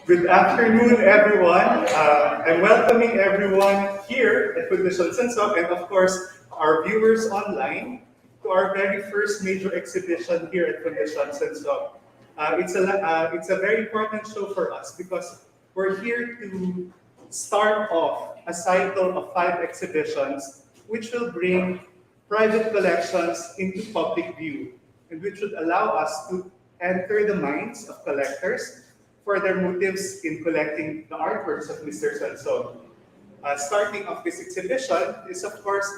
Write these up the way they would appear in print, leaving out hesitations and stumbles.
Good afternoon, everyone. I'm welcoming everyone here at Fundación Sansok and, of course, our viewers online to our very first major exhibition here at Fundación Sansok. It's a very important show for us because we're here to start off a cycle of 5 exhibitions which will bring private collections into public view and which would allow us to enter the minds of collectors for their motives in collecting the artworks of Mr. Sanson. Starting off this exhibition is, of course,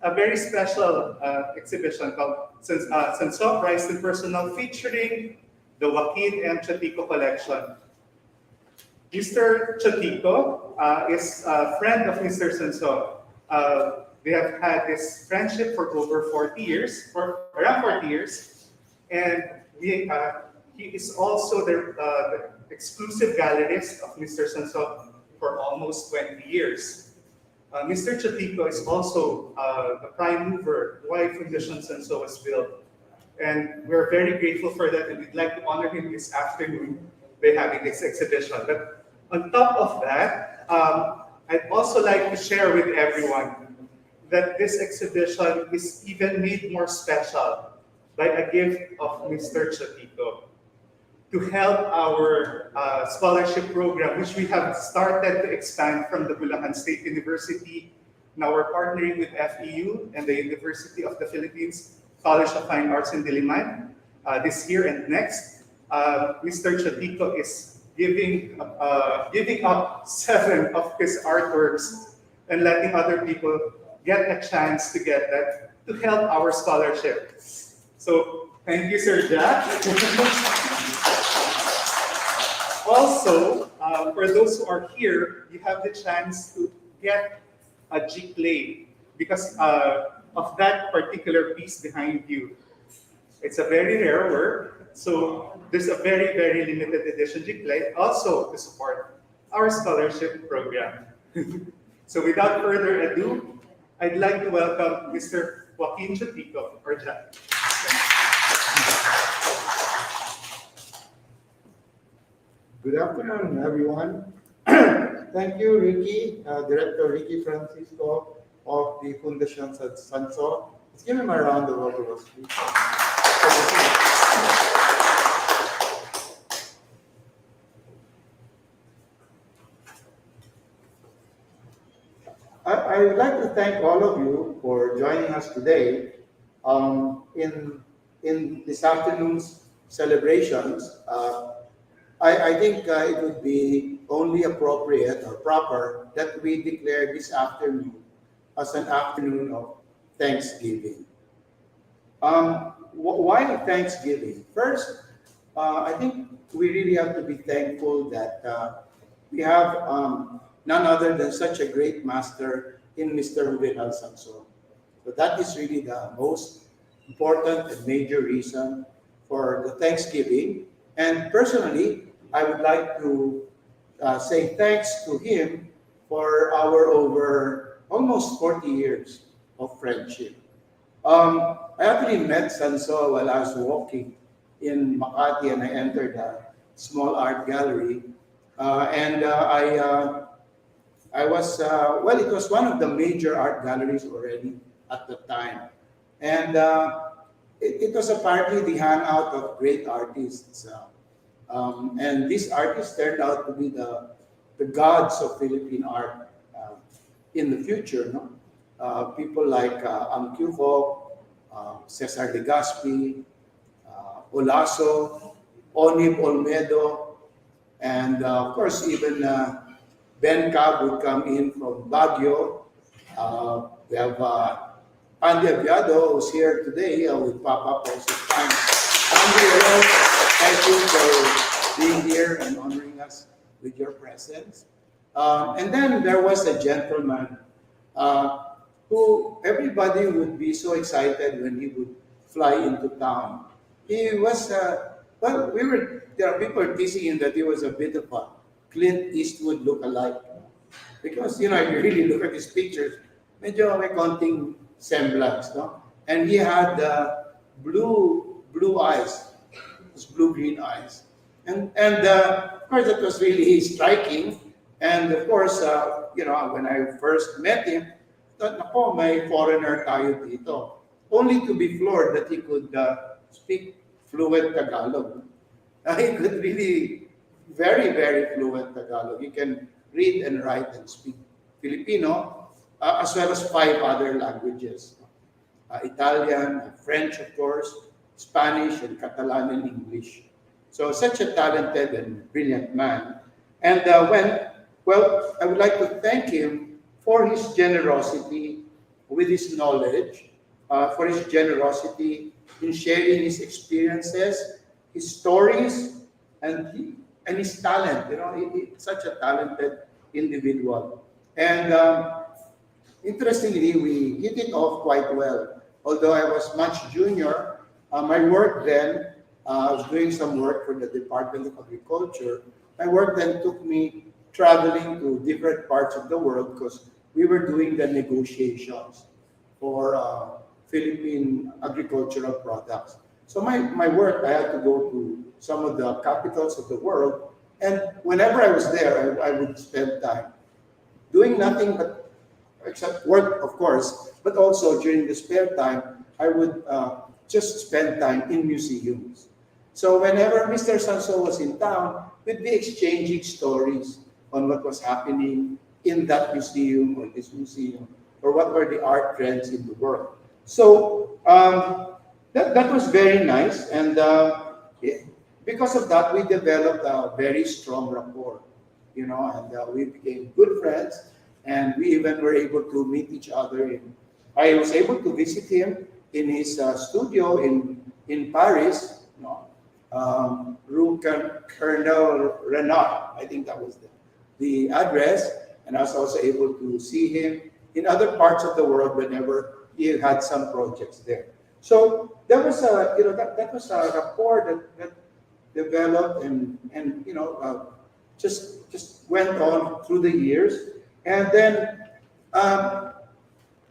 a very special exhibition called Sanson Rise in Personal, featuring the Joaquin M. Teotico Collection. Mr. Teotico is a friend of Mr. Sanson. They have had this friendship for over 40 years, for around 40 years, and he is also the exclusive gallerist of Mr. Sanson for almost 20 years. Mr. Teotico is also the prime mover why Fundación Sanson was built. And we're very grateful for that, and we'd like to honor him this afternoon by having this exhibition. But on top of that, I'd also like to share with everyone that this exhibition is even made more special by a gift of Mr. Teotico to help our scholarship program, which we have started to expand from the Bulacan State University. Now we're partnering with FEU and the University of the Philippines College of Fine Arts in Diliman this year and next. Mr. Teotico is giving up 7 of his artworks and letting other people get a chance to get that to help our scholarship. So thank you, Sir Jack. Also, for those who are here, you have the chance to get a G-Clay because of that particular piece behind you. It's a very rare work, so there's a very, very limited edition G-Clay also to support our scholarship program. So without further ado, I'd like to welcome Mr. Joaquin Teotico, or Jack. Good afternoon, everyone. Thank you, Ricky, Director Ricky Francisco of the Fundación Sanson. Let's give him a round of applause, please. I would like to thank all of you for joining us today in this afternoon's celebrations. I think it would be only appropriate or proper that we declare this afternoon as an afternoon of Thanksgiving. Why Thanksgiving? First, I think we really have to be thankful that we have none other than such a great master in Mr. Juvenal Sanson. So that is really the most important and major reason for the Thanksgiving. And personally, I would like to say thanks to him for our over almost 40 years of friendship. I actually met Sanso while I was walking in Makati and I entered a small art gallery. I was, well, it was one of the major art galleries already at the time. And it was apparently the hangout of great artists. And these artists turned out to be the gods of Philippine art in the future. No? People like Ang Kyuho, Cesar Legazpi, Olaso, Onib Olmedo, and of course even Ben Cab would come in from Baguio. We have Andy Abiado, who's here today with Papa for some time. Andy, hello. Thank you for being here and honoring us with your presence. And then there was a gentleman who everybody would be so excited when he would fly into town. He was, well, there are people teasing him that he was a bit of a Clint Eastwood look-alike. Because, you know, if you really look at his pictures, medyo may konting semblance, no? And he had blue eyes, blue-green eyes. And of course, it was really striking. And of course, when I first met him, thought, nako, may foreigner tayo dito. Only to be floored that he could speak fluent Tagalog. He could really very, very fluent Tagalog. He can read and write and speak Filipino, as well as five other languages. Italian, French, of course, Spanish, and Catalan and English. So such a talented and brilliant man. And well, I would like to thank him for his generosity with his knowledge, for his generosity in sharing his experiences, his stories, and his talent. He's such a talented individual. And interestingly, we hit it off quite well. Although I was much junior, my work then, I was doing some work for the Department of Agriculture. My work then took me traveling to different parts of the world because we were doing the negotiations for Philippine agricultural products. So my work, I had to go to some of the capitals of the world. And whenever I was there, I would spend time doing nothing but except work, of course, but also during the spare time, I would just spend time in museums. So whenever Mr. Sanso was in town, we'd be exchanging stories on what was happening in that museum or this museum, or what were the art trends in the world. So that was very nice, and because of that, we developed a very strong rapport, and we became good friends, and we even were able to meet each other. I was able to visit him in his studio in Paris, Rue Colonel Renard. I think that was the address, and I was also able to see him in other parts of the world whenever he had some projects there. So that was that was a rapport that developed and just went on through the years, and then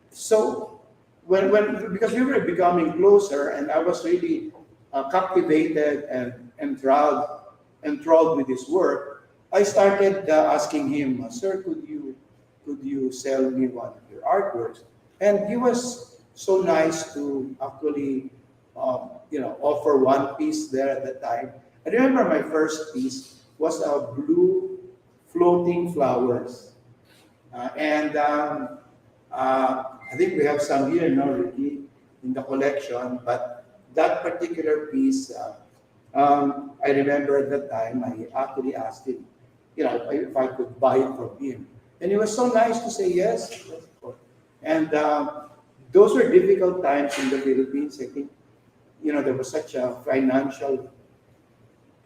so when because we were becoming closer, and I was really captivated and enthralled with his work, I started asking him, "Sir, could you sell me one of your artworks?" And he was so nice to actually offer one piece there at the time. I remember my first piece was a blue floating flowers, and I think we have some here now, Ricky, in the collection. But that particular piece, I remember at the time I actually asked him, if I could buy it from him, and he was so nice to say yes. And those were difficult times in the Philippines. I think there was such a financial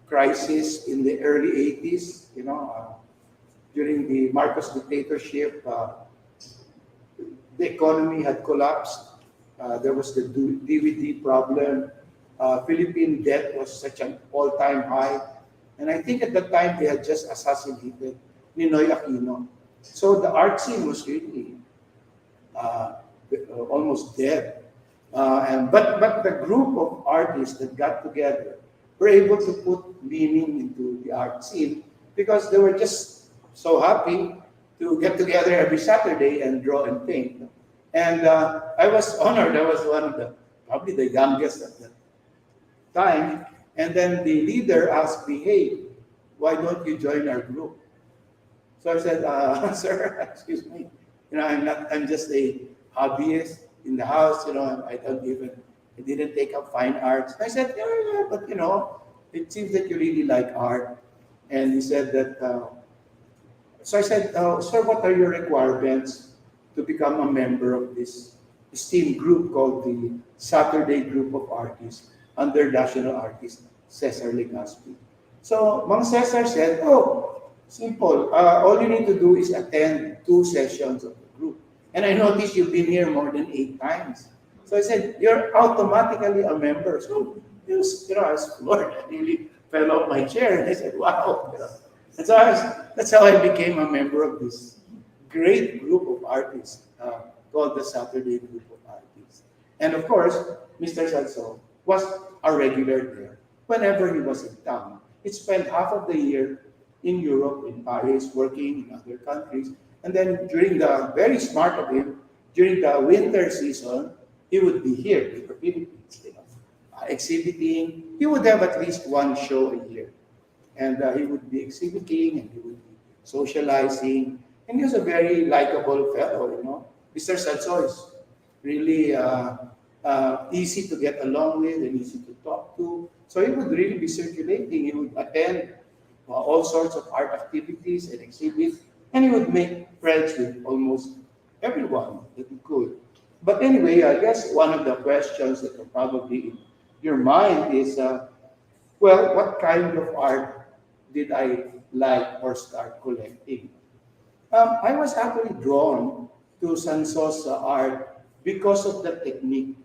crisis in the early 80s. During the Marcos dictatorship, the economy had collapsed. There was the DVD problem. Philippine debt was such an all-time high. And I think at that time they had just assassinated Ninoy Aquino. So the art scene was really almost dead. But the group of artists that got together were able to put meaning into the art scene because they were just so happy to get together every Saturday and draw and paint. And I was honored. I was one of probably the youngest at that time. And then the leader asked me, "Hey, why don't you join our group?" So I said, "Sir, excuse me. I'm just a hobbyist in the house. I didn't take up fine arts." I said, "Yeah, but it seems that you really like art." And he said that. So I said, "Sir, what are your requirements to become a member of this esteemed group called the Saturday Group of Artists under National Artist Cesar Legaspi?" So Mang Cesar said, "Oh, simple. All you need to do is attend 2 sessions of the group." And I noticed you've been here more than 8 times. So I said, "You're automatically a member." So I was floored. I nearly fell off my chair. And I said, "Wow." That's how I became a member of this great group of artists called the Saturday Group of Artists. And of course, Mr. Sanso was a regular there whenever he was in town. He spent half of the year in Europe, in Paris, working in other countries. And then during the, very smart of him, during the winter season, he would be here in the Philippines, exhibiting. He would have at least one show a year. And he would be exhibiting and he would be socializing. And he was a very likable fellow. Mr. Sanso is really easy to get along with and easy to talk to. So he would really be circulating. He would attend all sorts of art activities and exhibits, and he would make friends with almost everyone that he could. But anyway, I guess one of the questions that are probably in your mind is, well, what kind of art did I like or start collecting? I was actually drawn to Sanso's art because of the technique.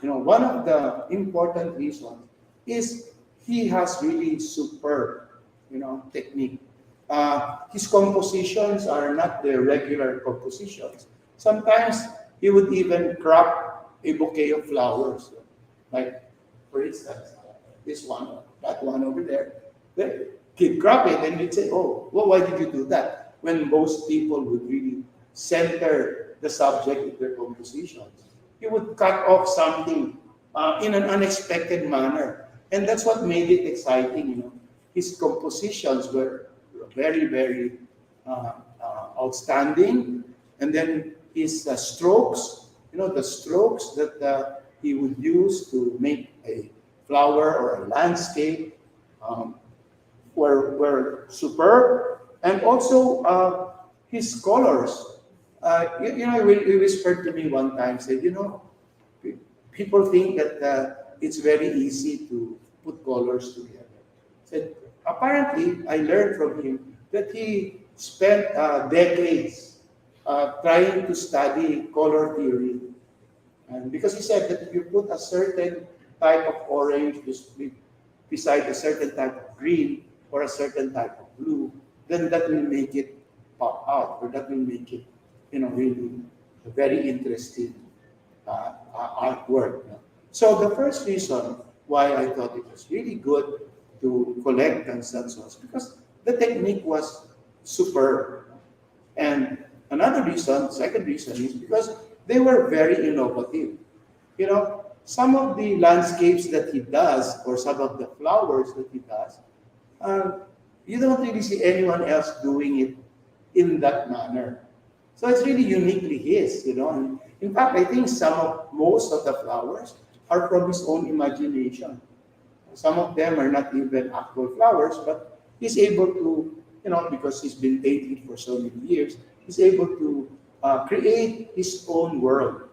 One of the important reasons is he has really superb, technique. His compositions are not the regular compositions. Sometimes he would even crop a bouquet of flowers, like, for instance, this one, that one over there. He'd crop it and he'd say, "Oh, well, why did you do that?" When most people would really center the subject in their compositions. He would cut off something in an unexpected manner. And that's what made it exciting. His compositions were very, very outstanding. And then his strokes, the strokes that he would use to make a flower or a landscape were superb. And also his colors. He whispered to me one time, said, people think that it's very easy to put colors together. Said, apparently, I learned from him that he spent decades trying to study color theory. And because he said that if you put a certain type of orange beside a certain type of green or a certain type of blue, then that will make it pop out, or that will make it, really a very interesting artwork. So the first reason why I thought it was really good to collect Constanzos because the technique was superb. And another reason, second reason, is because they were very innovative. Some of the landscapes that he does, or some of the flowers that he does, you don't really see anyone else doing it in that manner. So it's really uniquely his. And in fact, I think most of the flowers are from his own imagination. Some of them are not even actual flowers, but he's able to, because he's been painting for so many years, he's able to create his own world,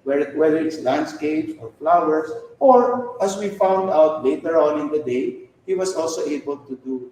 whether it's landscapes or flowers, or as we found out later on in the day, he was also able to do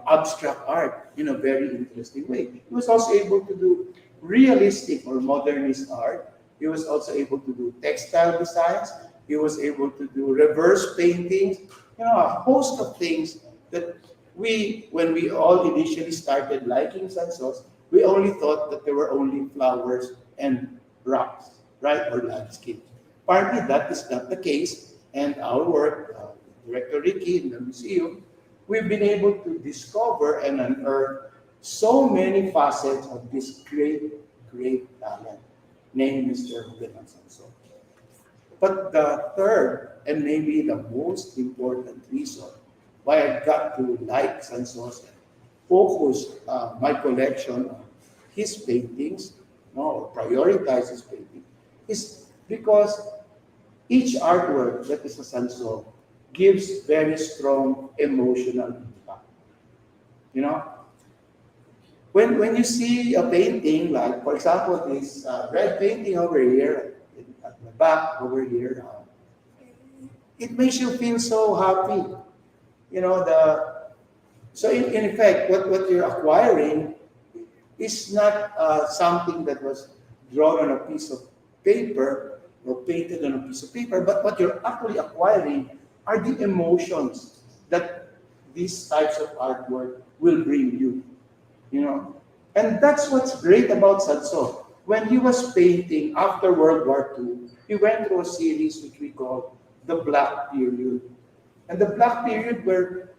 abstract art in a very interesting way. He was also able to do realistic or modernist art. He was also able to do textile designs. He was able to do reverse paintings, a host of things that when we all initially started liking Sansos, we only thought that there were only flowers and rocks, right, or landscapes. Partly that is not the case, and our work, Director Ricky in the museum, we've been able to discover and unearth so many facets of this great, great talent named Mr. Ruben Sanso. But the third, and maybe the most important reason why I got to like Sansos and focus my collection on his paintings, or prioritize his painting, is because each artwork that is a Sanso gives very strong emotional impact. When you see a painting, like for example this red painting over here, at the back over here, it makes you feel so happy. So in effect, what you're acquiring is not something that was drawn on a piece of paper or painted on a piece of paper, but what you're actually acquiring are the emotions that these types of artwork will bring you. And that's what's great about Sanso. When he was painting after World War II, he went through a series which we call the Black Period. And the Black Period were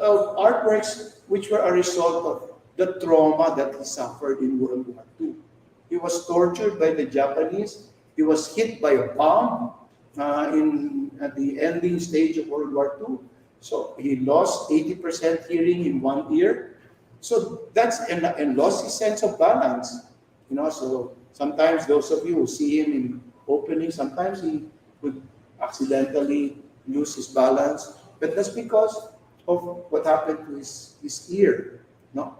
artworks which were a result of the trauma that he suffered in World War II. He was tortured by the Japanese. He was hit by a bomb at the ending stage of World War II. So he lost 80% hearing in one ear. So and lost his sense of balance. So sometimes those of you who see him in opening, sometimes he would accidentally lose his balance. But that's because of what happened to his ear. No?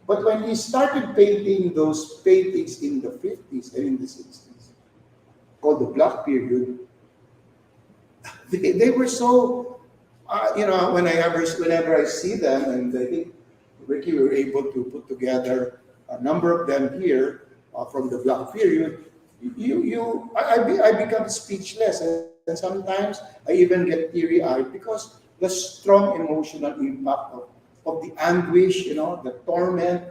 But when he started painting those paintings in the 50s and in the 60s, called the Black Period, they were so, whenever I see them, and I think Ricky were able to put together a number of them here from the Black Period, I become speechless, and sometimes I even get teary-eyed because the strong emotional impact of the anguish, the torment,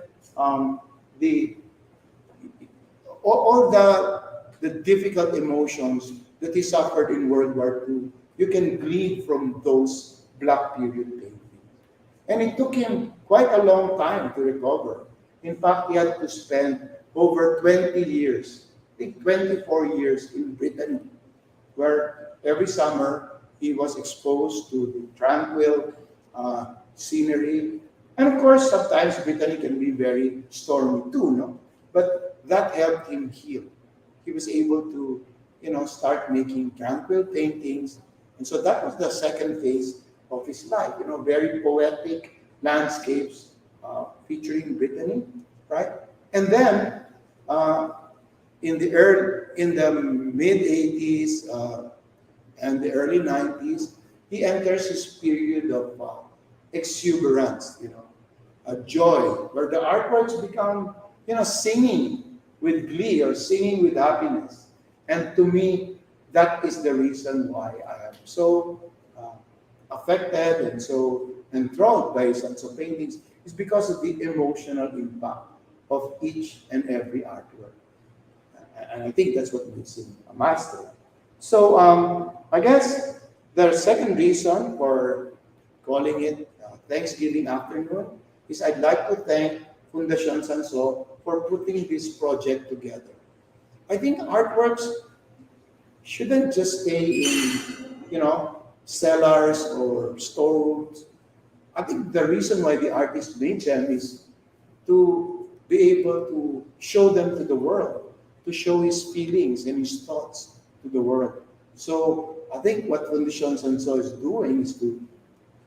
the all the difficult emotions that he suffered in World War II. You can glean from those Black Period paintings. And it took him quite a long time to recover. In fact, he had to spend over 20 years, I think 24 years in Britain, where every summer he was exposed to the tranquil scenery. And of course, sometimes Brittany can be very stormy too, no? But that helped him heal. He was able to, start making tranquil paintings. And so that was the second phase of his life, very poetic landscapes featuring Brittany, right? And then in the mid 80s and the early 90s, he enters his period of exuberance, a joy, where the artworks become, singing with glee or singing with happiness. And to me, that is the reason why I am so affected and so enthralled by Sanso paintings, is because of the emotional impact of each and every artwork. And I think that's what makes him a master. So I guess the second reason for calling it Thanksgiving afternoon is I'd like to thank Fundación Sanso for putting this project together. I think artworks shouldn't just stay in, cellars or storerooms. I think the reason why the artist made them is to be able to show them to the world, to show his feelings and his thoughts to the world. So I think what Fundación Sanso is doing is to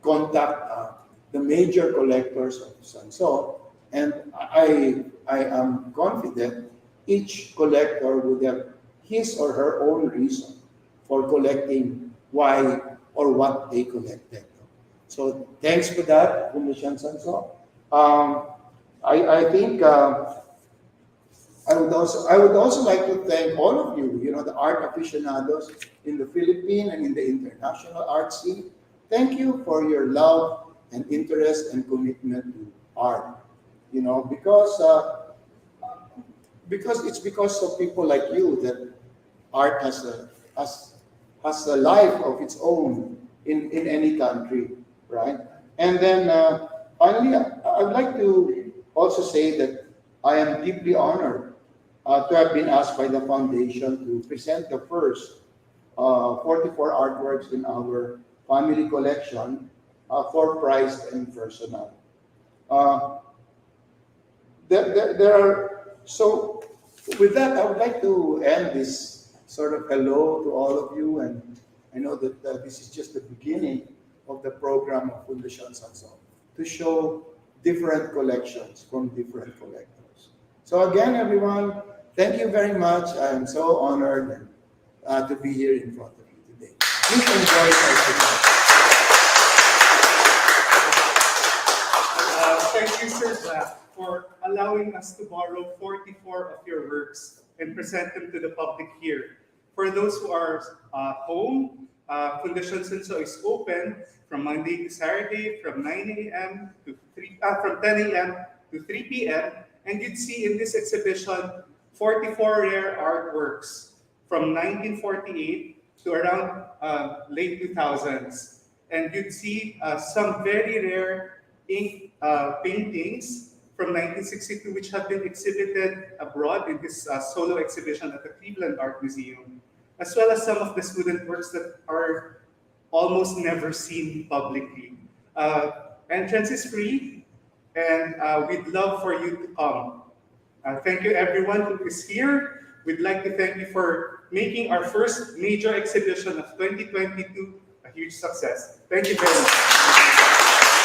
contact the major collectors of Sanso, and I am confident each collector would have his or her own reason for collecting why or what they collected. So thanks for that, Fundación Sanso. I think I would also like to thank all of you, the art aficionados in the Philippine and in the international art scene. Thank you for your love and interest and commitment to art. Because it's because of people like you that art has a life of its own in any country, right? And then finally, I would like to also say that I am deeply honored to have been asked by the foundation to present the first 44 artworks in our family collection for priced and personal. Uh, there are, so with that, I would like to end this sort of hello to all of you, and I know that this is just the beginning of the program of Fundación Sanso, to show different collections from different collectors. So again, everyone, thank you very much. I am so honored to be here in front of you today. Please enjoy our program. Thank you, Sir Black, for allowing us to borrow 44 of your works and present them to the public here. For those who are home, Fundación Sanso is open from Monday to Saturday from 9 a.m. to 3, from 10 a.m. to 3 p.m. And you'd see in this exhibition 44 rare artworks from 1948 to around late 2000s. and you'd see some very rare ink paintings from 1962, which have been exhibited abroad in his solo exhibition at the Cleveland Art Museum, as well as some of the student works that are almost never seen publicly. Entrance is free, and we'd love for you to come. Thank you everyone who is here. We'd like to thank you for making our first major exhibition of 2022 a huge success. Thank you very much.